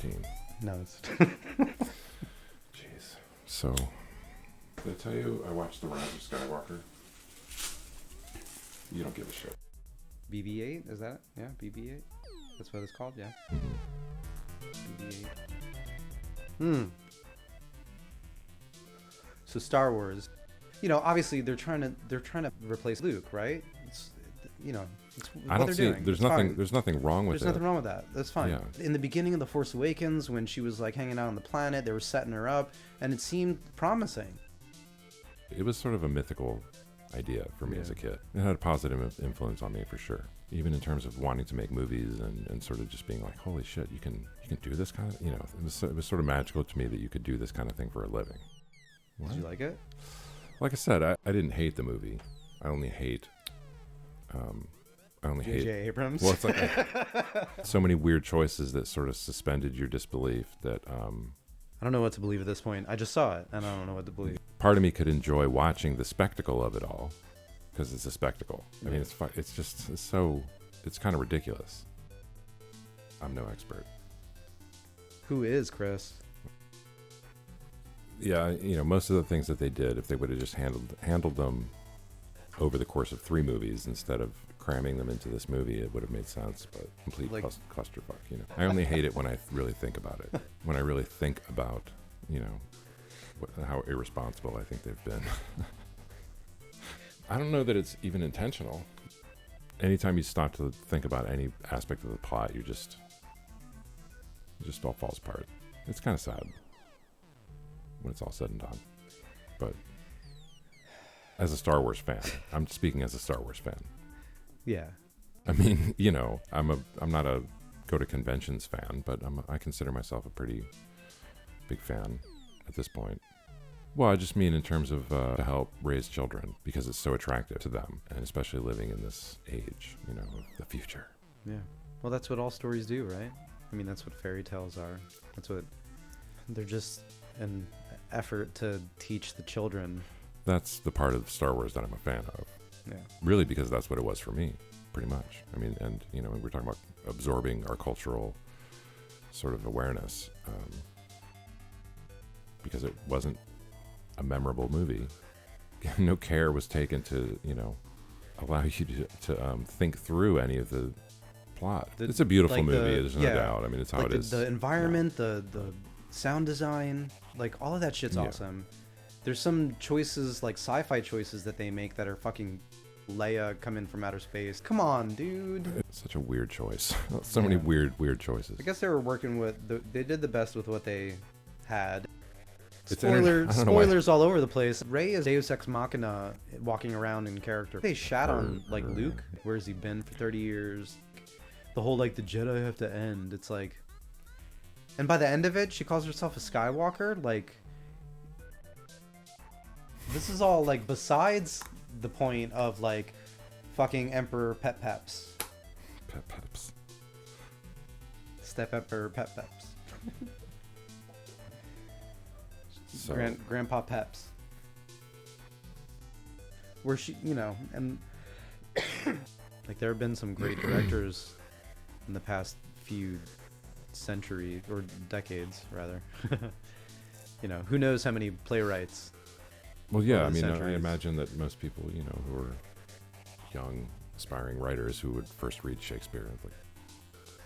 13. No, it's Jeez. So, did I tell you I watched The Rise of Skywalker? You don't give a shit. BB-8, is that it? Yeah, BB-8. That's what it's called. Yeah. BB-8. So Star Wars, obviously they're trying to replace Luke, right? It's, it's I what don't they're see. doing. There's It's nothing. fine. There's nothing wrong with There's it. nothing wrong with that. That's fine. Yeah. In the beginning of The Force Awakens, when she was like hanging out on the planet, they were setting her up, and it seemed promising. It was sort of a mythical idea for me as a kid. It had a positive influence on me for sure. Even in terms of wanting to make movies and sort of just being like, holy shit, you can do this kind of, it was sort of magical to me that you could do this kind of thing for a living. What? Did you like it? Like I said, I didn't hate the movie. I only hate J.J. Abrams. Well, it's like so many weird choices that sort of suspended your disbelief that I don't know what to believe at this point. I just saw it, and I don't know what to believe. part of me could enjoy watching the spectacle of it all because it's a spectacle. I mean, it's kind of ridiculous. I'm no expert. Who is Chris? Yeah, most of the things that they did, if they would have just handled them over the course of 3 movies instead of cramming them into this movie, it would have made sense, but complete clusterfuck, I only hate it when I really think about it. When I really think about, how irresponsible I think they've been. I don't know that it's even intentional. Anytime you stop to think about any aspect of the plot, it just all falls apart. It's kind of sad when it's all said and done. But as a Star Wars fan, I'm speaking as a Star Wars fan. Yeah. I mean, I'm not a go to conventions fan, but I consider myself a pretty big fan at this point. Well, I just mean in terms of to help raise children because it's so attractive to them, and especially living in this age, of the future. Yeah. Well, that's what all stories do, right? I mean, that's what fairy tales are. They're just an effort to teach the children. That's the part of Star Wars that I'm a fan of. Yeah. Really, because that's what it was for me, pretty much. I mean, and we're talking about absorbing our cultural sort of awareness, because it wasn't a memorable movie. No care was taken to, allow you to think through any of the plot. It's a beautiful movie. There's no doubt. I mean, it's how it is. The environment, the sound design, all of that shit's awesome. There's some choices, sci-fi choices that they make that are fucking Leia coming from outer space. Come on, dude. It's such a weird choice. So many weird choices. I guess they were working with, they did the best with what they had. It's Spoilers all over the place. Rey is Deus Ex Machina walking around in character. They shat on Luke. Where's he been for 30 years? The whole the Jedi have to end. It's and by the end of it, she calls herself a Skywalker. This is all besides the point of fucking Emperor Pep Peps. Pep Peps. Step Emperor Pep Peps. So. Grandpa Peps. Where she, and there have been some great directors in the past few centuries, or decades, rather. Who knows how many playwrights. Well, yeah, I mean, I imagine that most people, who are young, aspiring writers who would first read Shakespeare and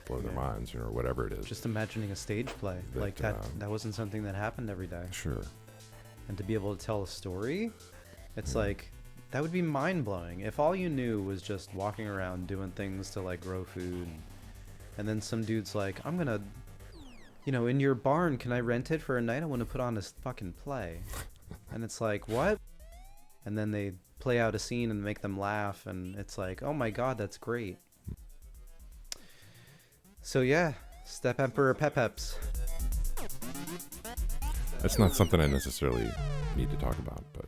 blow their minds, or whatever it is. Just imagining a stage play that wasn't something that happened every day. Sure. And to be able to tell a story, it's that would be mind blowing. If all you knew was just walking around doing things to grow food, and then some dude's I'm gonna, in your barn, can I rent it for a night? I want to put on this fucking play. And it's what? And then they play out a scene and make them laugh, and it's oh my god, that's great. So yeah, Step Emperor Pep Peps. That's not something I necessarily need to talk about, but